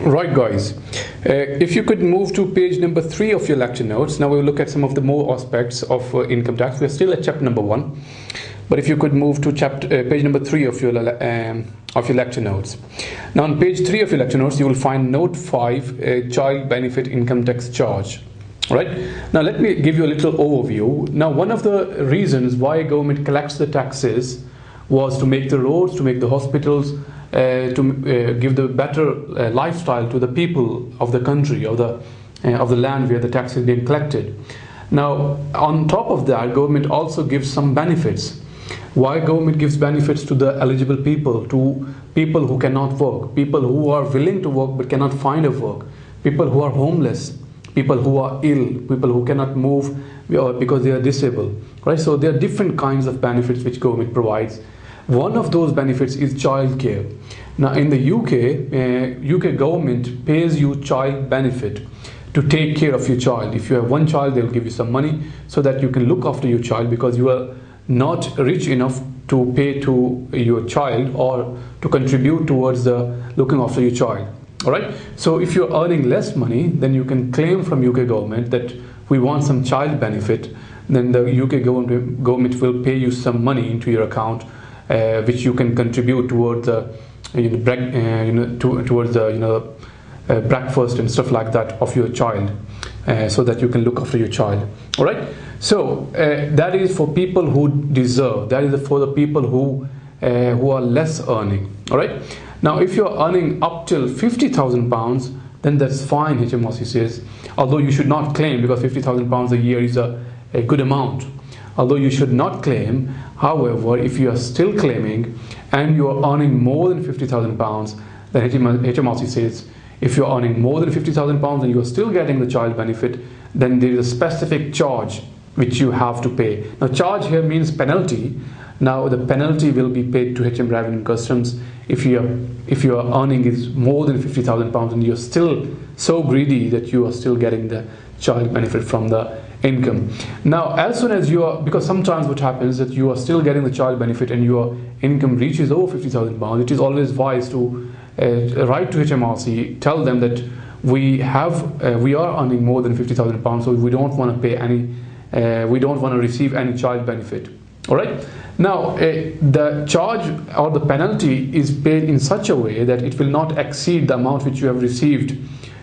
Right guys, if you could move to page number 3 of your lecture notes. Now we'll look at some of the more aspects of income tax. We're still at chapter number 1, but if you could move to page number 3 of your lecture notes. Now on page 3 of your lecture notes you will find note 5, child benefit income tax charge. Right, now let me give you a little overview. Now one of the reasons why government collects the taxes was to make the roads, to make the hospitals, to give the better lifestyle to the people of the country, of the land where the tax is being collected. Now on top of that, government also gives some benefits. Why government gives benefits to the eligible people, to people who cannot work, people who are willing to work but cannot find a work, people who are homeless, people who are ill, people who cannot move because they are disabled, right? So there are different kinds of benefits which government provides. One of those benefits is child care. Now in the UK government pays you child benefit to take care of your child. If you have one child, they will give you some money so that you can look after your child, because you are not rich enough to pay to your child or to contribute towards the looking after your child. Alright, so if you're earning less money, then you can claim from UK government that we want some child benefit. Then the UK government will pay you some money into your account, which you can contribute towards the breakfast and stuff like that of your child, so that you can look after your child. All right, so that is for people who deserve. That is for the people who are less earning. All right, now if you're earning up till £50,000, then that's fine, HMRC says, although you should not claim, because £50,000 a year is a good amount. Although you should not claim, however, if you are still claiming and you are earning more than £50,000, then HMRC says if you are earning more than £50,000 and you are still getting the child benefit, then there is a specific charge which you have to pay. Now charge here means penalty. Now the penalty will be paid to HM Revenue and Customs if your earning is more than £50,000 and you're still so greedy that you are still getting the child benefit from the income. Now as soon as you are, because sometimes what happens is that you are still getting the child benefit and your income reaches over £50,000, it is always wise to write to HMRC, tell them that we are earning more than £50,000, so we don't want to pay any, we don't want to receive any child benefit. All right. Now the charge or the penalty is paid in such a way that it will not exceed the amount which you have received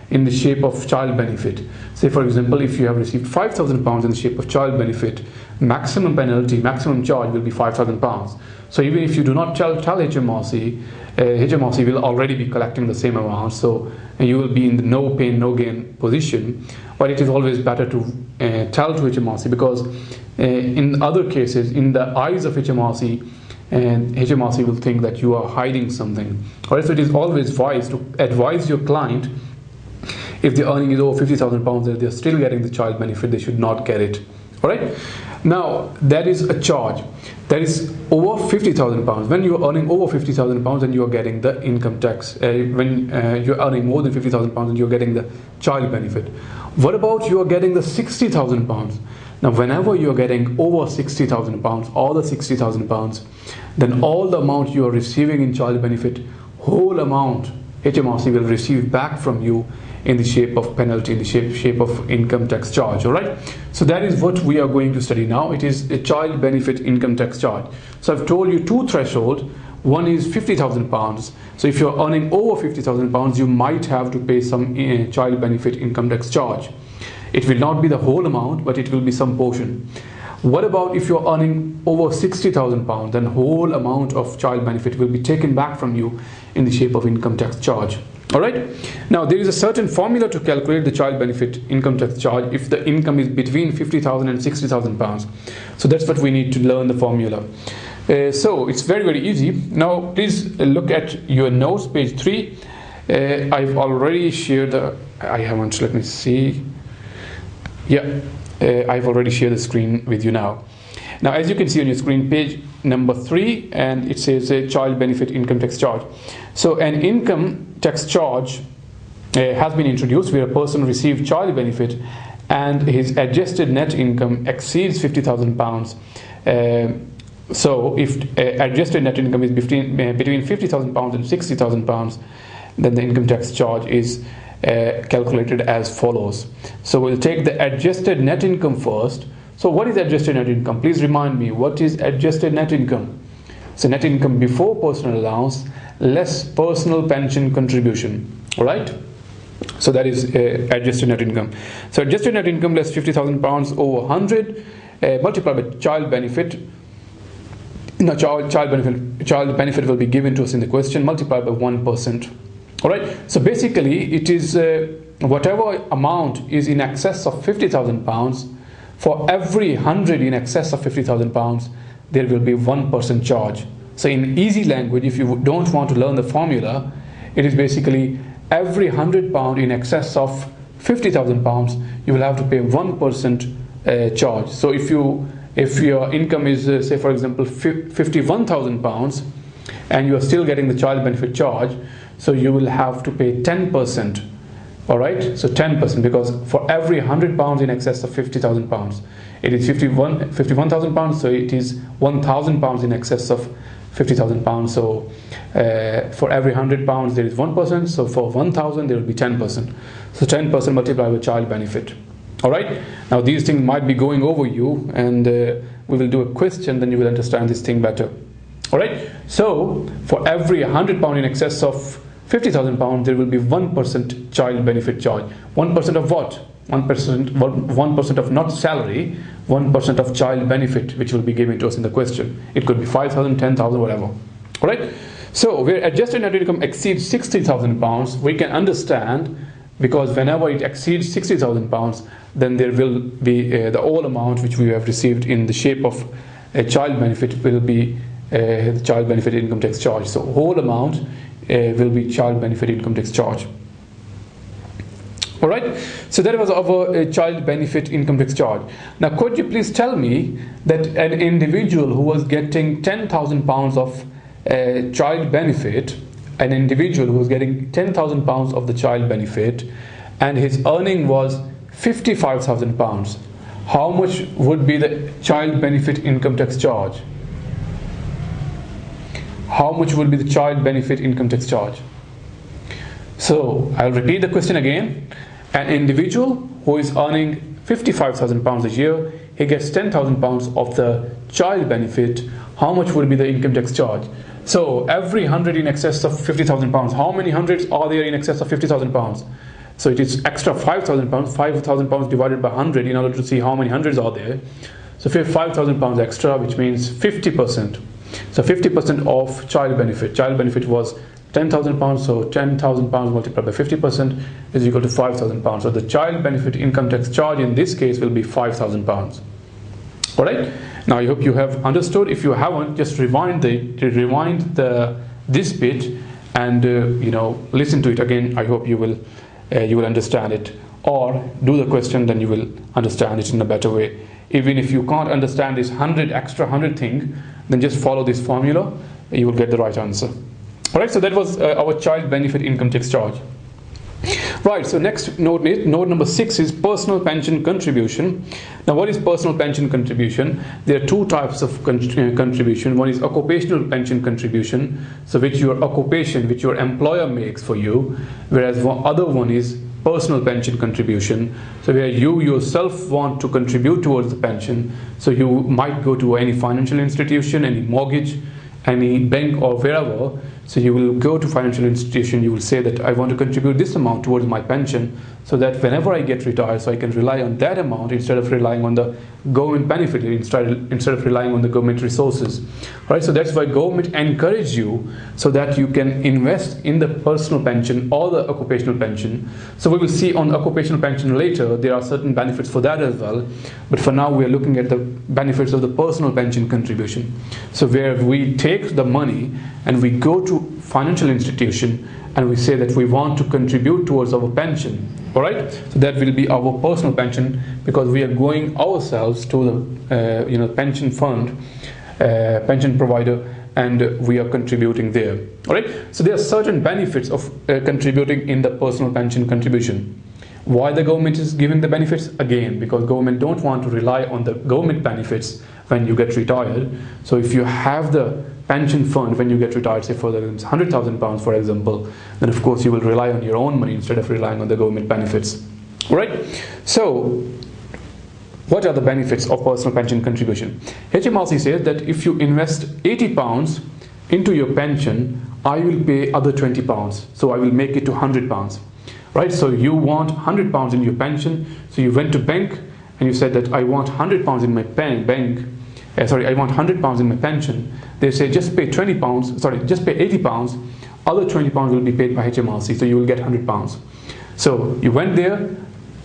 in the shape of child benefit. Say for example, if you have received £5,000 in the shape of child benefit, maximum penalty, maximum charge will be £5,000. So even if you do not tell HMRC, HMRC will already be collecting the same amount, so you will be in the no pain no gain position. But it is always better to tell to HMRC, because in other cases, in the eyes of HMRC, and HMRC will think that you are hiding something. Or if it is always wise to advise your client, if the earning is over £50,000 that they are still getting the child benefit, they should not get it. All right. Now that is a charge that is over £50,000. When you are earning over £50,000 and you are getting the income tax. When you are earning more than £50,000 and you are getting the child benefit. What about you are getting the £60,000? Now whenever you are getting over £60,000 or the £60,000, then all the amount you are receiving in child benefit, whole amount HMRC will receive back from you in the shape of penalty, in the shape of income tax charge. All right, so that is what we are going to study now. It is a child benefit income tax charge. So I've told you two thresholds. One is £50,000. So if you're earning over £50,000, you might have to pay some child benefit income tax charge. It will not be the whole amount, but it will be some portion. What about if you're earning over £60,000? Then whole amount of child benefit will be taken back from you in the shape of income tax charge. All right. Now there is a certain formula to calculate the child benefit income tax charge if the income is between £50,000 and £60,000. So that's what we need to learn the formula. So it's very easy. Now please look at your notes, page 3. I've already shared the. I haven't. Let me see. Yeah, I've already shared the screen with you now. Now as you can see on your screen, page number 3, and it says a child benefit income tax charge. So an income tax charge has been introduced where a person receives child benefit and his adjusted net income exceeds £50,000. So if adjusted net income is between £50,000 and £60,000, then the income tax charge is calculated as follows. So we'll take the adjusted net income first. So what is adjusted net income? Please remind me, what is adjusted net income? So net income before personal allowance less personal pension contribution. All right. So that is adjusted net income. So adjusted net income less £50,000 over 100 multiplied by child benefit. Now child benefit will be given to us in the question, multiplied by 1%. All right. So basically, it is whatever amount is in excess of £50,000. For every 100 in excess of £50,000, there will be 1% charge. So in easy language, if you don't want to learn the formula, it is basically every £100 in excess of £50,000, you will have to pay 1% charge. So if your income is say for example £51,000 and you are still getting the child benefit charge, so you will have to pay 10%. All right, so 10%, because for every £100 in excess of £50,000, it is £51,000, so it is £1,000 in excess of £50,000. So for every £100 there is 1%, so for 1,000 there will be 10%. So 10% multiplied by child benefit. All right, now these things might be going over you, and we will do a question, then you will understand this thing better. All right, so for every £100 in excess of £50,000, there will be 1% child benefit charge. 1% of what? 1% of not salary, 1% of child benefit, which will be given to us in the question. It could be 5,000, 10,000, whatever. All right. So where adjusted net income exceeds £60,000, we can understand, because whenever it exceeds £60,000, then there will be the whole amount which we have received in the shape of a child benefit will be the child benefit income tax charge. So whole amount will be child benefit income tax charge. All right, so that was our child benefit income tax charge. Now could you please tell me that an individual who was getting £10,000 of child benefit, an individual who was getting £10,000 of the child benefit, and his earning was £55,000, how much would be the child benefit income tax charge? How much will be the child benefit income tax charge? So I'll repeat the question again. An individual who is earning £55,000 a year, he gets £10,000 of the child benefit. How much will be the income tax charge? So every 100 in excess of £50,000, how many hundreds are there in excess of £50,000? So it is extra £5,000, £5,000 divided by 100 in order to see how many hundreds are there. So £5,000 extra, which means 50%. So 50% of child benefit. Child benefit was £10,000, so £10,000 multiplied by 50% is equal to £5,000. So the child benefit income tax charge in this case will be £5,000. All right. Now I hope you have understood. If you haven't, just rewind this bit and listen to it again. I hope you will understand it, or do the question, then you will understand it in a better way. Even if you can't understand this 100 thing, then just follow this formula, you will get the right answer. Alright, so that was our child benefit income tax charge. Right, so next note number 6 is personal pension contribution. Now what is personal pension contribution? There are two types of contribution. One is occupational pension contribution, so which your employer makes for you, whereas other one is personal pension contribution, so where you yourself want to contribute towards the pension. So you might go to any financial institution, any mortgage, any bank or wherever. So you will go to financial institution, you will say that I want to contribute this amount towards my pension, so that whenever I get retired, so I can rely on that amount instead of relying on the government benefit, instead of relying on the government resources. Right, so that's why government encourage you so that you can invest in the personal pension or the occupational pension. So we will see on occupational pension later, there are certain benefits for that as well, but for now we are looking at the benefits of the personal pension contribution. So where we take the money and we go to financial institution and we say that we want to contribute towards our pension. All right, so that will be our personal pension, because we are going ourselves to the pension fund, pension provider, and we are contributing there. All right, so there are certain benefits of contributing in the personal pension contribution. Why the government is giving the benefits? Again, because government don't want to rely on the government benefits when you get retired. So if you have the pension fund when you get retired, say for £100,000 for example, then of course you will rely on your own money instead of relying on the government benefits. Alright, so what are the benefits of personal pension contribution? HMRC says that if you invest £80 into your pension, I will pay other £20, so I will make it to £100. Right, so you want £100 in your pension, so you went to bank and you said that I want £100 in my I want £100 in my pension. They say just pay just pay £80, other £20 will be paid by HMRC, so you will get £100. So you went there,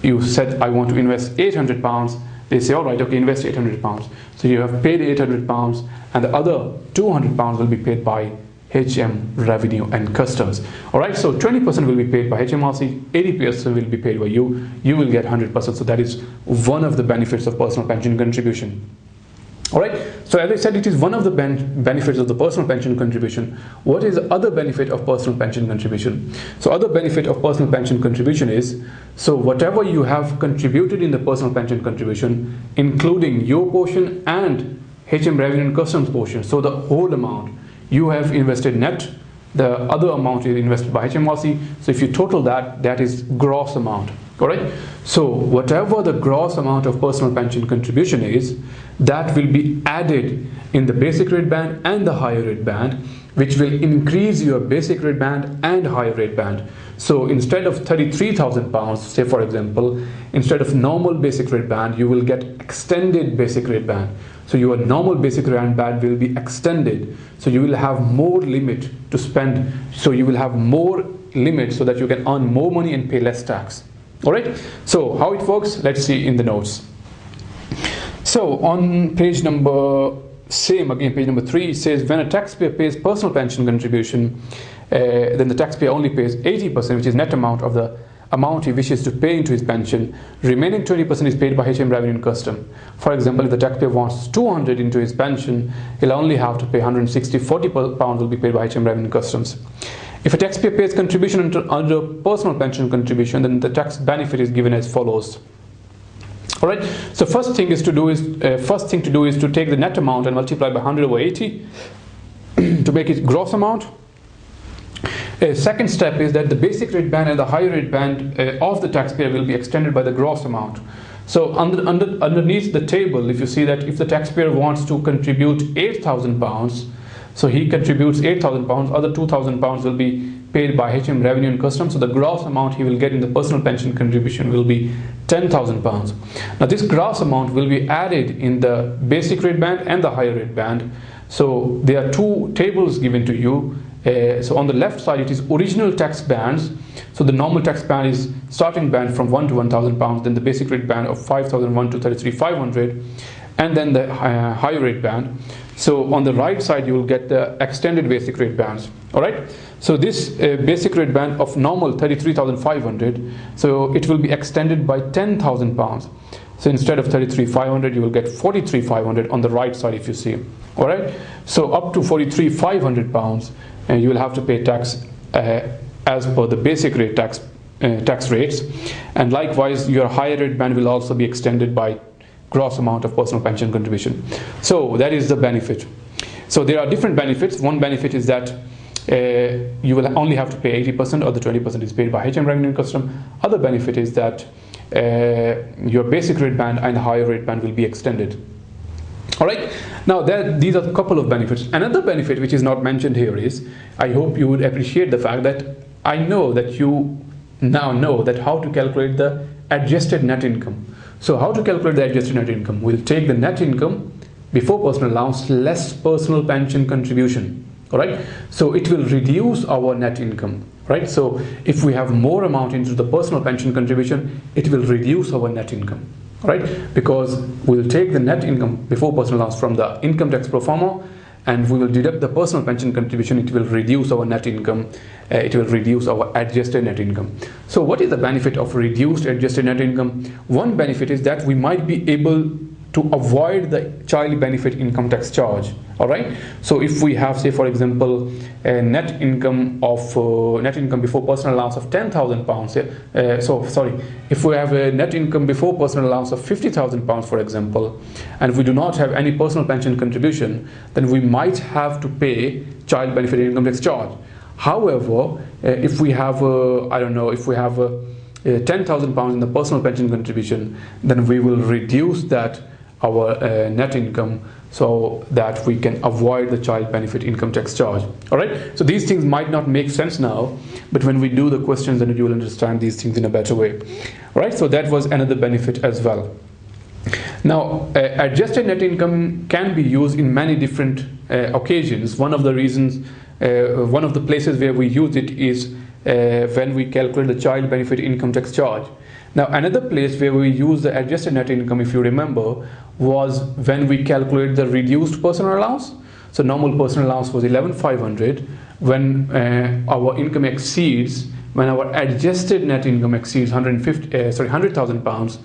you said I want to invest £800, they say alright, okay, invest £800. So you have paid £800 and the other £200 will be paid by HM Revenue and Customs. Alright, so 20% will be paid by HMRC, 80% will be paid by you, you will get 100%. So that is one of the benefits of personal pension contribution. Alright, so as I said, it is one of the benefits of the personal pension contribution. What is the other benefit of personal pension contribution? So other benefit of personal pension contribution is, so whatever you have contributed in the personal pension contribution, including your portion and HM Revenue and Customs portion, so the whole amount, you have invested net, the other amount is invested by HMRC. So if you total that, that is gross amount. Alright, so whatever the gross amount of personal pension contribution is, that will be added in the basic rate band and the higher rate band, which will increase your basic rate band and higher rate band. So instead of £33,000, say for example, instead of normal basic rate band, you will get extended basic rate band. So your normal basic rate band will be extended. So you will have more limit to spend. So you will have more limit so that you can earn more money and pay less tax. Alright, so how it works, let's see in the notes. So on page number, page number 3, it says when a taxpayer pays personal pension contribution, then the taxpayer only pays 80%, which is net amount of the amount he wishes to pay into his pension. Remaining 20% is paid by HM Revenue and Custom. For example, if the taxpayer wants 200 into his pension, he'll only have to pay 160, £40 will be paid by HM Revenue and Customs. If a taxpayer pays contribution under personal pension contribution, then the tax benefit is given as follows. Alright, so first thing to do is to take the net amount and multiply by 100 over 80 to make it gross amount. Second step is that the basic rate band and the higher rate band of the taxpayer will be extended by the gross amount. So underneath the table, if you see that if the taxpayer wants to contribute £8,000, so he contributes £8,000, other £2,000 will be paid by HM Revenue and Customs. So the gross amount he will get in the personal pension contribution will be £10,000. Now this gross amount will be added in the basic rate band and the higher rate band. So there are two tables given to you. So on the left side it is original tax bands. So the normal tax band is starting band from £1 to £1,000, then the basic rate band of £5,001 to £33,500, and then the higher rate band. So on the right side you will get the extended basic rate bands. Alright, so this basic rate band of normal £33,500, so it will be extended by £10,000. So instead of £33,500 you will get £43,500 on the right side if you see. Alright, so up to £43,500 you will have to pay tax as per the basic rate tax rates, and likewise your higher rate band will also be extended by gross amount of personal pension contribution. So that is the benefit. So there are different benefits. One benefit is that you will only have to pay 80%, or the 20% is paid by HM Revenue and Custom. Other benefit is that your basic rate band and higher rate band will be extended. Alright, now these are a couple of benefits. Another benefit which is not mentioned here is, I hope you would appreciate the fact that I know that you now know that how to calculate the adjusted net income. So how to calculate the adjusted net income? We'll take the net income before personal allowance less personal pension contribution. Alright, so it will reduce our net income. Right, so if we have more amount into the personal pension contribution, it will reduce our net income. Right, because we'll take the net income before personal allowance from the income tax pro forma, and we will deduct the personal pension contribution. It will reduce our net income. It will reduce our adjusted net income. So what is the benefit of reduced adjusted net income? One benefit is that we might be able to avoid the child benefit income tax charge. All right. So if we have, say for example, a net income before personal allowance of £10,000. If we have a net income before personal allowance of £50,000, for example, and we do not have any personal pension contribution, then we might have to pay child benefit income tax charge. However, if we have £10,000 in the personal pension contribution, then we will reduce that our net income so that we can avoid the child benefit income tax charge. All right. So these things might not make sense now, but when we do the questions, then you will understand these things in a better way. All right. So that was another benefit as well. Now, adjusted net income can be used in many different occasions. One of the places where we use it is when we calculate the child benefit income tax charge. Now, another place where we use the adjusted net income, if you remember, was when we calculate the reduced personal allowance. So normal personal allowance was 11,500. When our income exceeds, when our adjusted net income exceeds £100,000,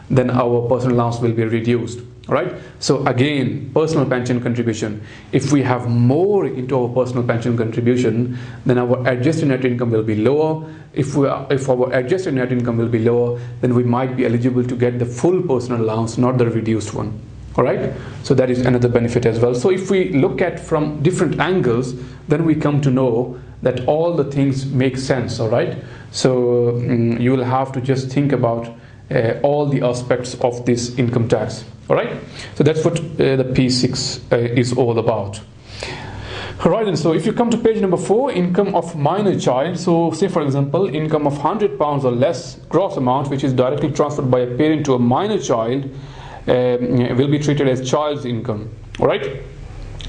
then our personal allowance will be reduced. All right. So again, personal pension contribution. If we have more into our personal pension contribution, then our adjusted net income will be lower. If our adjusted net income will be lower, then we might be eligible to get the full personal allowance, not the reduced one. All right. So that is another benefit as well. So if we look at from different angles, then we come to know that all the things make sense. All right. So you will have to just think about all the aspects of this income tax. All right. So that's what the P6 is all about. All right. And so if you come to page number 4, income of minor child. So say for example, income of £100 or less gross amount, which is directly transferred by a parent to a minor child, will be treated as child's income. All right.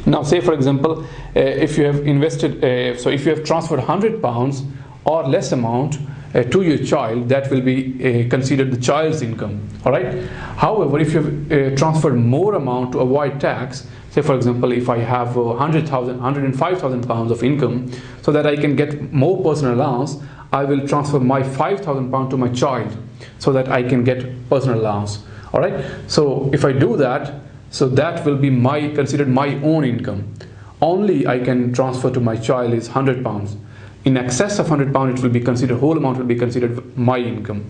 Now say for example, if you have invested, so if you have transferred £100 or less amount to your child, that will be considered the child's income. All right. However, if you have transferred more amount to avoid tax, say for example, if I have £105,000 of income, so that I can get more personal allowance, I will transfer my £5,000 to my child so that I can get personal allowance. All right. So if I do that, so that will be considered my own income. Only I can transfer to my child is £100. In excess of £100, it will be considered, whole amount will be considered my income.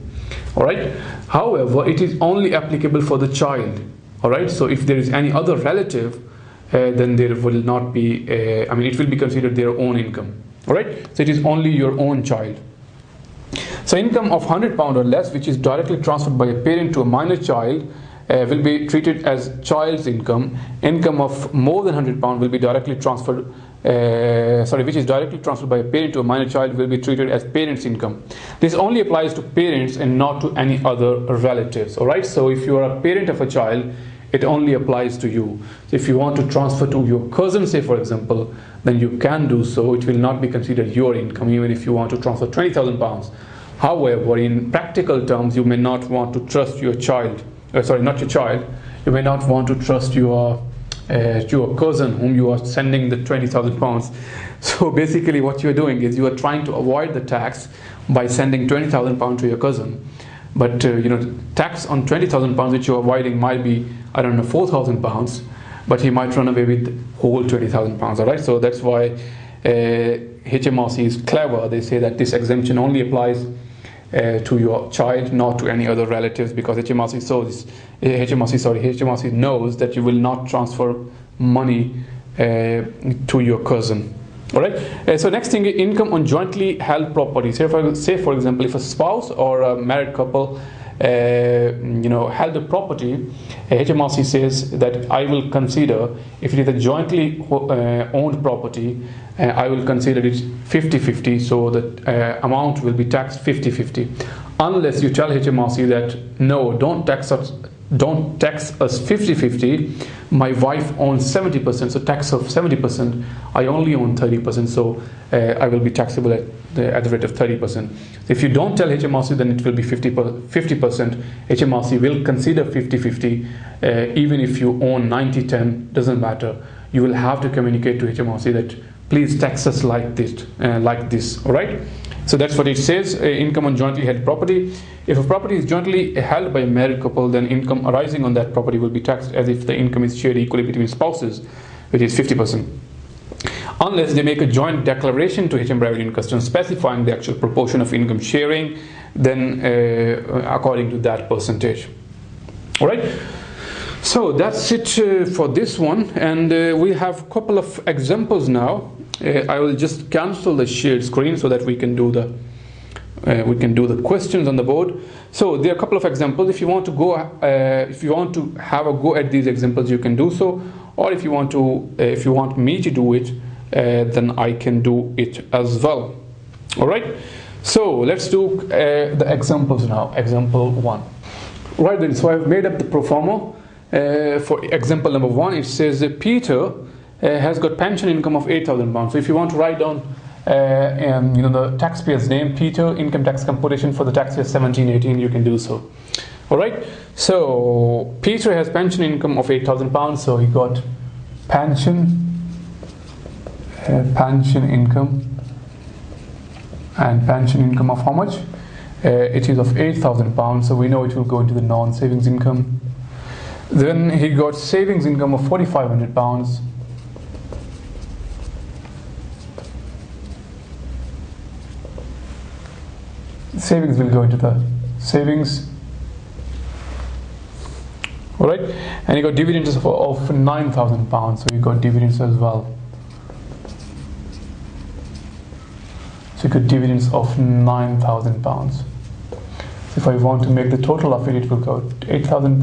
All right. However, it is only applicable for the child. All right. So if there is any other relative, then there will not be, it will be considered their own income. All right. So it is only your own child. So income of £100 or less, which is directly transferred by a parent to a minor child, will be treated as child's income. Income of more than £100 will be directly transferred, which is directly transferred by a parent to a minor child, will be treated as parent's income. This only applies to parents and not to any other relatives. All right. So if you are a parent of a child, it only applies to you. So if you want to transfer to your cousin, say for example, then you can do so. It will not be considered your income, even if you want to transfer £20,000. However, in practical terms, you may not want to trust your child. Not your child. You may not want to trust your cousin whom you are sending the £20,000. So basically what you are doing is you are trying to avoid the tax by sending £20,000 to your cousin. But tax on £20,000 which you are avoiding might be, £4,000, but he might run away with whole £20,000. All right. So that's why HMRC is clever. They say that this exemption only applies to your child, not to any other relatives, because HMRC knows that you will not transfer money to your cousin. All right. So next thing, income on jointly held property. Say for example, if a spouse or a married couple held a property, HMRC says that I will consider, if it is a jointly owned property, I will consider it 50-50, so that amount will be taxed 50-50, unless you tell HMRC that no, don't tax us 50-50, my wife owns 70%, so tax of 70%, I only own 30%, so I will be taxable at the rate of 30%. If you don't tell HMRC, then it will be 50%. HMRC will consider 50-50, even if you own 90-10, doesn't matter. You will have to communicate to HMRC that please tax us like this. All right. So that's what it says. Income on jointly held property. If a property is jointly held by a married couple, then income arising on that property will be taxed as if the income is shared equally between spouses, which is 50%. Unless they make a joint declaration to HM Revenue and Customs specifying the actual proportion of income sharing, then according to that percentage. All right. So that's it for this one, and we have a couple of examples now. I will just cancel the shared screen so that we can do the questions on the board. So there are a couple of examples. If you want to go, if you want to have a go at these examples, you can do so. Or if you want me to do it, then I can do it as well. All right. So let's do the examples now. Example 1. Right then. So I've made up the pro forma for example number 1. It says that Peter has got pension income of £8,000. So if you want to write down the taxpayer's name, Peter, income tax computation for the tax year 17-18, you can do so. All right. So Peter has pension income of £8,000. So he got pension income, and pension income of how much? It is of £8,000. So we know it will go into the non-savings income. Then he got savings income of £4,500. Savings will go into the savings. All right. And he got dividends of £9,000. So he got dividends as well. So he got dividends of £9,000. So if I want to make the total of it, it will go £8,000,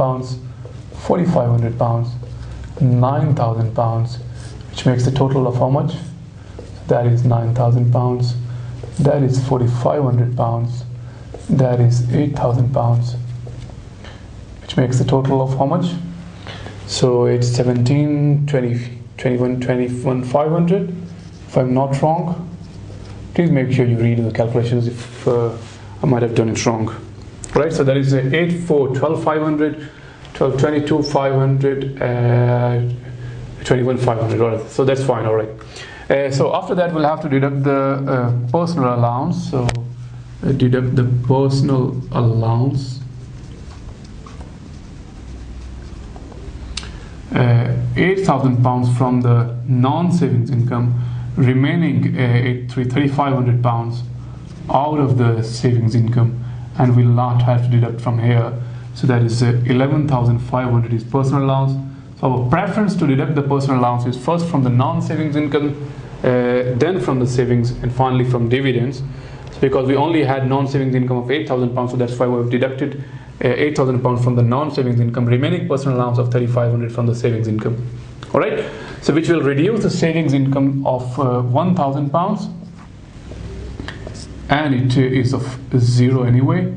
£4,500, £9,000, which makes the total of how much? So that is £9,000. That is £4,500. That is £8,000, which makes the total of how much? So it's 17, 20, 21, 500. If I'm not wrong, please make sure you read the calculations if I might have done it wrong. Right. So that is 8, 4, 12, 500, 12, 22, 500, 21, 500. All right. So that's fine. All right. So after that, we'll have to deduct the personal allowance. So deduct the personal allowance. £8,000 from the non-savings income, remaining £3,500 out of the savings income, and we'll not have to deduct from here. So that is 11,500 is personal allowance. So our preference to deduct the personal allowance is first from the non-savings income, then from the savings, and finally from dividends. So because we only had non-savings income of £8,000, so that's why we've deducted £8,000 from the non-savings income, remaining personal allowance of 3,500 from the savings income. All right. So which will reduce the savings income of £1,000, and it is of 0 anyway,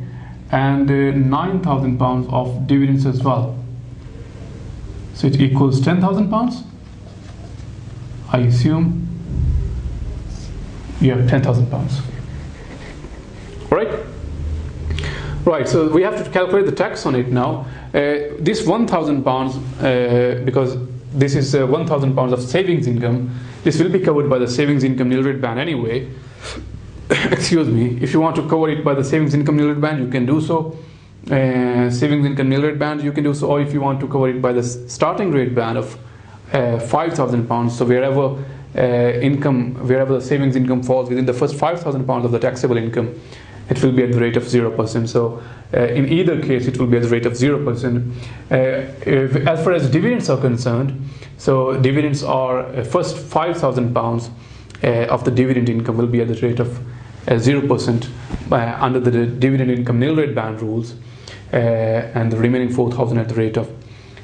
and £9,000 of dividends as well. So it equals £10,000, I assume. Yeah, £10,000. Right? Right, so we have to calculate the tax on it now. This £1,000, because this is £1,000 of savings income, this will be covered by the savings income nil rate ban anyway. Excuse me. If you want to cover it by the savings income nil rate ban, you can do so. Savings income nil rate band, you can do so, or if you want to cover it by the starting rate band of £5,000. So wherever the savings income falls within the first £5,000 of the taxable income, it will be at the rate of 0%. So in either case, it will be at the rate of 0%. As far as dividends are concerned, so dividends are first £5,000 of the dividend income will be at the rate of 0% under the dividend income nil rate band rules, and the remaining 4,000 at the rate of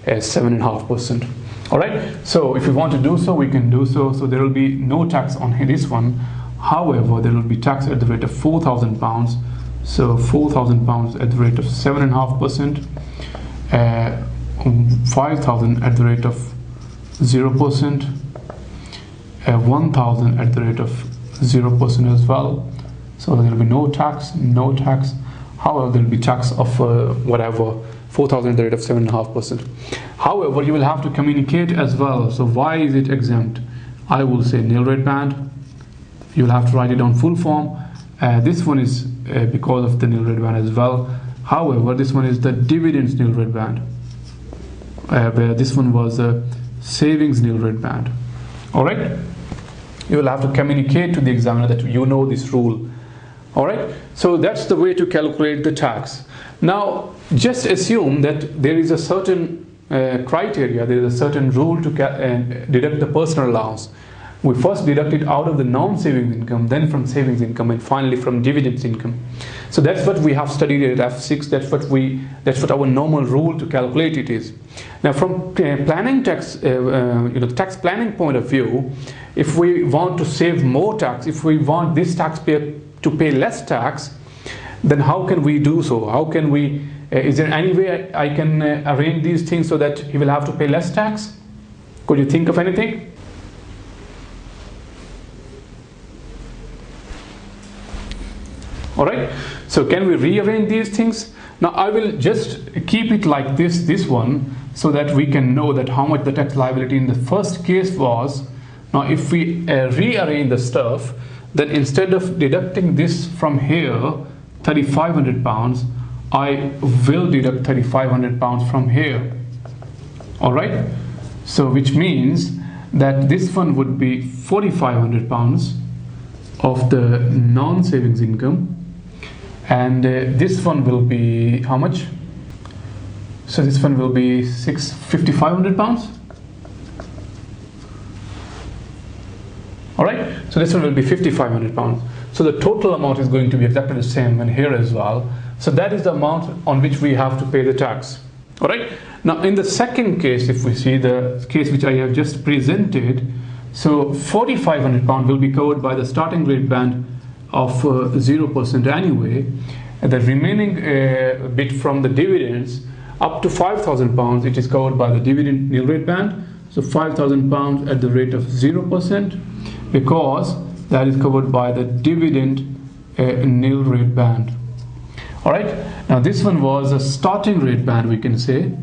7.5%. All right. So if we want to do so, we can do so. So there will be no tax on this one. However, there will be tax at the rate of £4,000. So £4,000 at the rate of 7.5%, 5,000 at the rate of 0%, 1,000 at the rate of 0% as well. So there will be no tax. However, there will be tax of 4,000 at the rate of 7.5%. However, you will have to communicate as well. So why is it exempt? I will say nil rate band. You'll have to write it down full form. This one is because of the nil rate band as well. However, this one is the dividends nil rate band, where this one was a savings nil rate band. All right, you will have to communicate to the examiner that you know this rule. All right, so that's the way to calculate the tax. Now just assume that there is a certain criteria, there is a certain rule to deduct the personal allowance. We first deduct it out of the non-savings income, then from savings income, and finally from dividends income. So that's what we have studied at F6. That's what our normal rule to calculate it is. Now, from planning tax, tax planning point of view, if we want to save more tax, if we want this taxpayer to pay less tax, then how can we do so? How can we? Is there any way I can arrange these things so that he will have to pay less tax? Could you think of anything? All right, so can we rearrange these things? Now I will just keep it like this one, so that we can know that how much the tax liability in the first case was. Now if we rearrange the stuff, then instead of deducting this from here, £3,500, I will deduct £3,500 from here. All right, so which means that this one would be £4,500 of the non-savings income, and this one will be how much? So this one will be £5,500. All right, so this one will be £5,500. So the total amount is going to be exactly the same and here as well. So that is the amount on which we have to pay the tax. All right, now in the second case, if we see the case which I have just presented, so £4,500 will be covered by the starting rate band of 0% anyway, and the remaining bit from the dividends up to £5,000, it is covered by the dividend nil rate band. So £5,000 at the rate of 0%, because that is covered by the dividend nil rate band. All right, now this one was a starting rate band, we can say.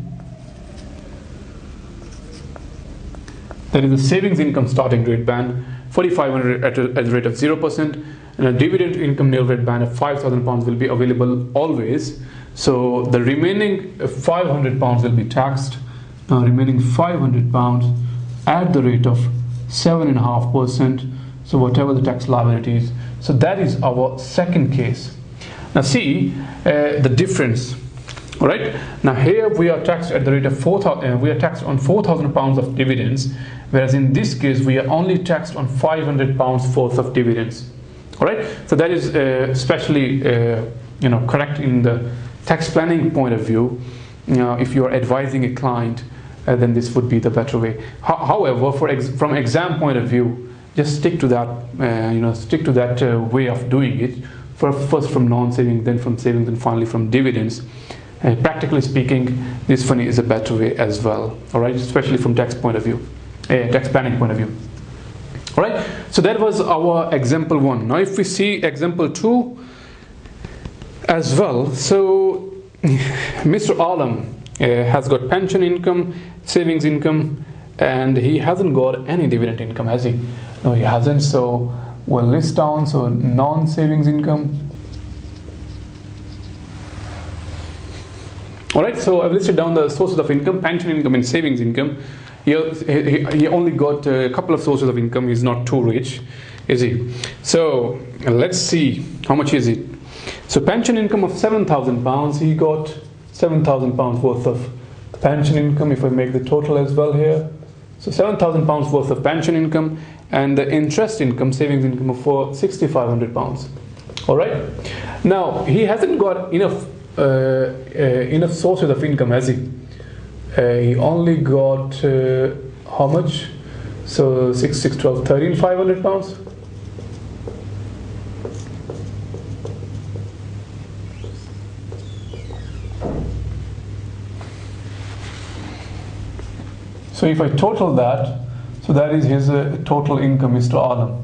That is the savings income starting rate band, 4,500 at the rate of 0%, and a dividend income nil rate band of £5,000 will be available always. So the remaining £500 will be taxed. Now remaining £500 at the rate of 7.5%. So whatever the tax liability is. So that is our second case. Now see the difference. All right. Now here we are taxed at the rate of we are taxed on £4,000 of dividends, whereas in this case we are only taxed on £500 worth of dividends. All right. So that is especially correct in the tax planning point of view. If you are advising a client, then this would be the better way. However, from exam point of view, just stick to that way of doing it. First from non-saving, then from savings, and finally from dividends. Practically speaking, this one is a better way as well. All right, especially from tax point of view, tax planning point of view. All right, so that was our example 1. Now if we see example 2 as well, so Mr. Alam has got pension income, savings income, and he hasn't got any dividend income, has he? No, he hasn't. So we'll list down, so non-savings income. All right, so I've listed down the sources of income: pension income and savings income. He only got a couple of sources of income. He's not too rich, is he? So let's see, how much is it? So pension income of £7,000. He got £7,000 worth of pension income. If I make the total as well here, so £7,000 worth of pension income, and the interest income, savings income of £6,500. All right. Now he hasn't got enough sources of income, has he? He only got how much? So 6, 6, 12, £13,500. So if I total that, so that is his total income, Mr. Alam.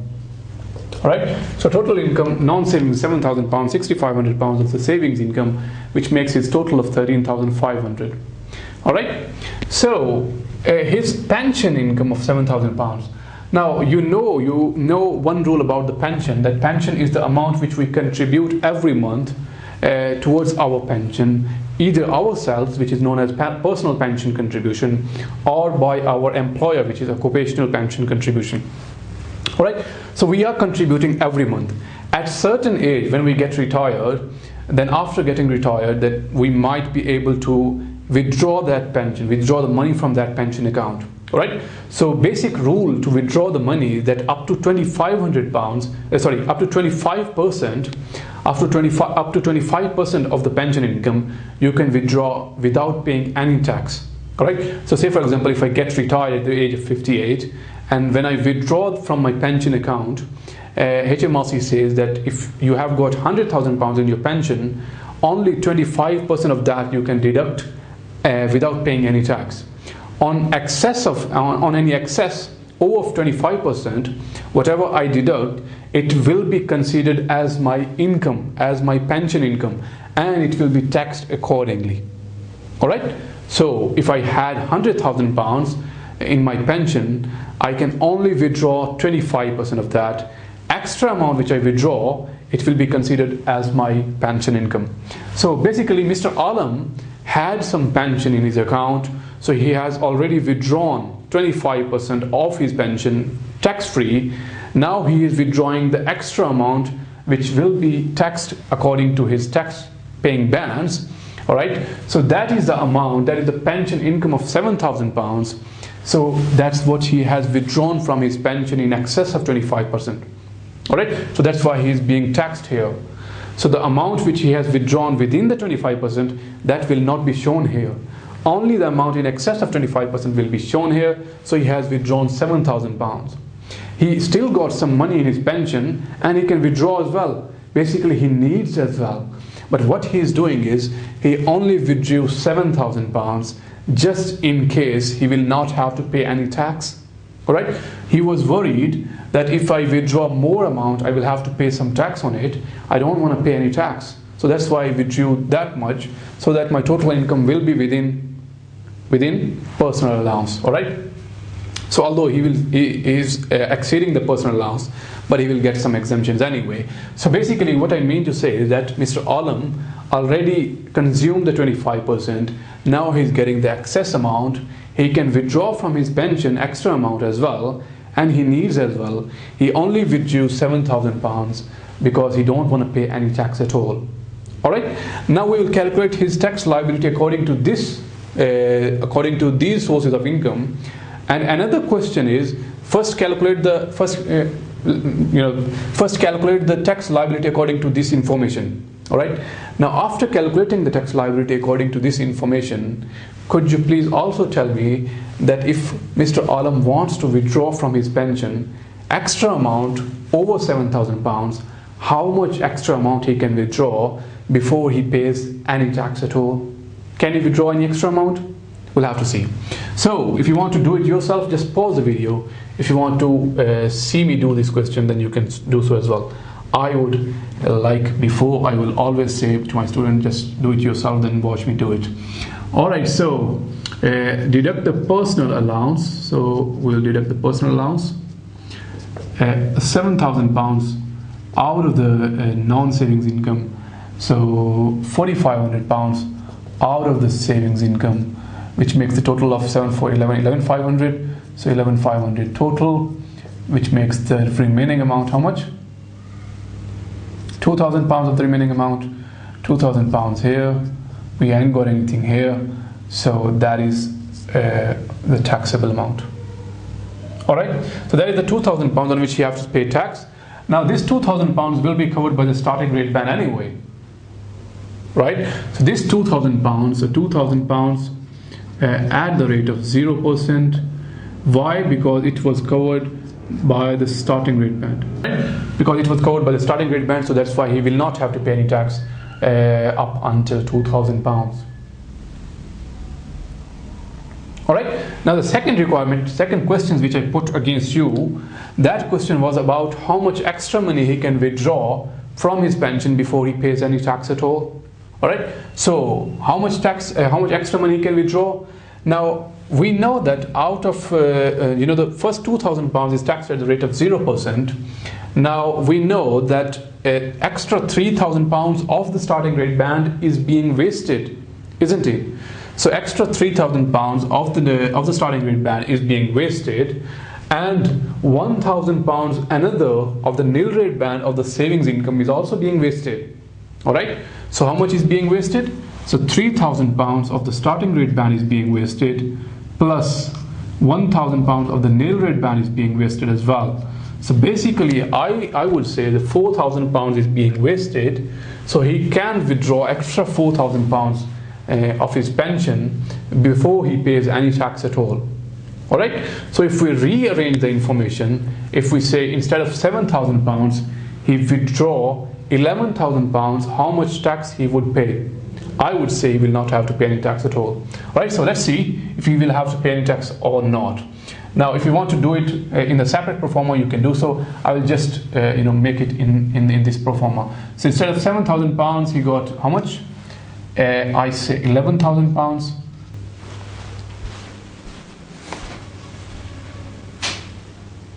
All right. So total income, non-savings, £7,000, £6,500 of the savings income, which makes his total of £13,500. All right. So his pension income of £7,000. Now you know one rule about the pension, that pension is the amount which we contribute every month towards our pension, either ourselves, which is known as personal pension contribution, or by our employer, which is occupational pension contribution. Alright, so we are contributing every month. At certain age, when we get retired, then after getting retired, that we might be able to withdraw that pension, withdraw the money from that pension account. Alright, so basic rule to withdraw the money is that up to £2,500, up to 25%, up to 25% of the pension income you can withdraw without paying any tax. Alright, so say for example, if I get retired at the age of 58, and when I withdraw from my pension account, HMRC says that if you have got £100,000 in your pension, only 25% of that you can deduct without paying any tax. On any excess over 25%, whatever I deduct, it will be considered as my income, as my pension income, and it will be taxed accordingly. Alright, so if I had £100,000 in my pension, I can only withdraw 25% of that. Extra amount which I withdraw, it will be considered as my pension income. So basically Mr. Alam had some pension in his account, so he has already withdrawn 25% of his pension tax-free. Now he is withdrawing the extra amount which will be taxed according to his tax paying bands. Alright, so that is the amount, that is the pension income of £7,000. So that's what he has withdrawn from his pension in excess of 25%. Alright, so that's why he is being taxed here. So the amount which he has withdrawn within the 25%, that will not be shown here. Only the amount in excess of 25% will be shown here. So he has withdrawn £7,000. He still got some money in his pension and he can withdraw as well. Basically he needs as well. But what he is doing is he only withdrew £7,000 just in case he will not have to pay any tax. Alright, he was worried that if I withdraw more amount, I will have to pay some tax on it. I don't want to pay any tax. So that's why I withdrew that much, so that my total income will be within personal allowance. Alright, so although he is exceeding the personal allowance, but he will get some exemptions anyway. So basically what I mean to say is that Mr. Alam already consumed the 25%. Now he's getting the excess amount. He can withdraw from his pension extra amount as well, and he needs as well. He only withdrew £7,000 because he don't want to pay any tax at all. Alright, now we will calculate his tax liability according to this, according to these sources of income. And another question is, first calculate the tax liability according to this information. Alright, now after calculating the tax liability according to this information, could you please also tell me that if Mr. Alam wants to withdraw from his pension extra amount over £7,000, how much extra amount he can withdraw before he pays any tax at all? Can he withdraw any extra amount? We'll have to see. So if you want to do it yourself, just pause the video. If you want to see me do this question, then you can do so as well. I would, like before, I will always say to my student, just do it yourself, then watch me do it. Alright, so deduct the personal allowance. So we'll deduct the personal allowance. £7,000 out of the non-savings income. So £4,500 out of the savings income, which makes the total of 11,500. So 11,500 total, which makes the remaining amount how much? £2,000 of the remaining amount. £2,000 here. We ain't got anything here, so that is the taxable amount. Alright, so that is the £2,000 on which you have to pay tax. Now this £2,000 will be covered by the starting rate ban anyway, right? So this £2,000, so £2,000 at the rate of 0%. Why? Because it was covered by the starting rate band. Because it was covered by the starting rate band, so that's why he will not have to pay any tax up until £2,000. Alright, now the second requirement, second questions which I put against you, that question was about how much extra money he can withdraw from his pension before he pays any tax at all. Alright, so how much extra money he can withdraw? Now we know that out of the first £2,000 is taxed at the rate of 0%. Now we know that extra £3,000 of the starting rate band is being wasted, isn't it? So extra £3,000 of the starting rate band is being wasted, and £1,000 another of the nil rate band of the savings income is also being wasted. All right. So how much is being wasted? So £3,000 of the starting rate band is being wasted, plus £1,000 of the nil rate band is being wasted as well. So basically, I would say the £4,000 is being wasted, so he can withdraw extra £4,000 of his pension before he pays any tax at all. All right. So if we rearrange the information, if we say instead of £7,000, he withdraw £11,000, how much tax he would pay? I would say he will not have to pay any tax at all. All right. So let's see if he will have to pay any tax or not. Now, if you want to do it in a separate pro forma, you can do so. I will just make it in this pro forma. So instead of £7,000, he got how much? I say £11,000.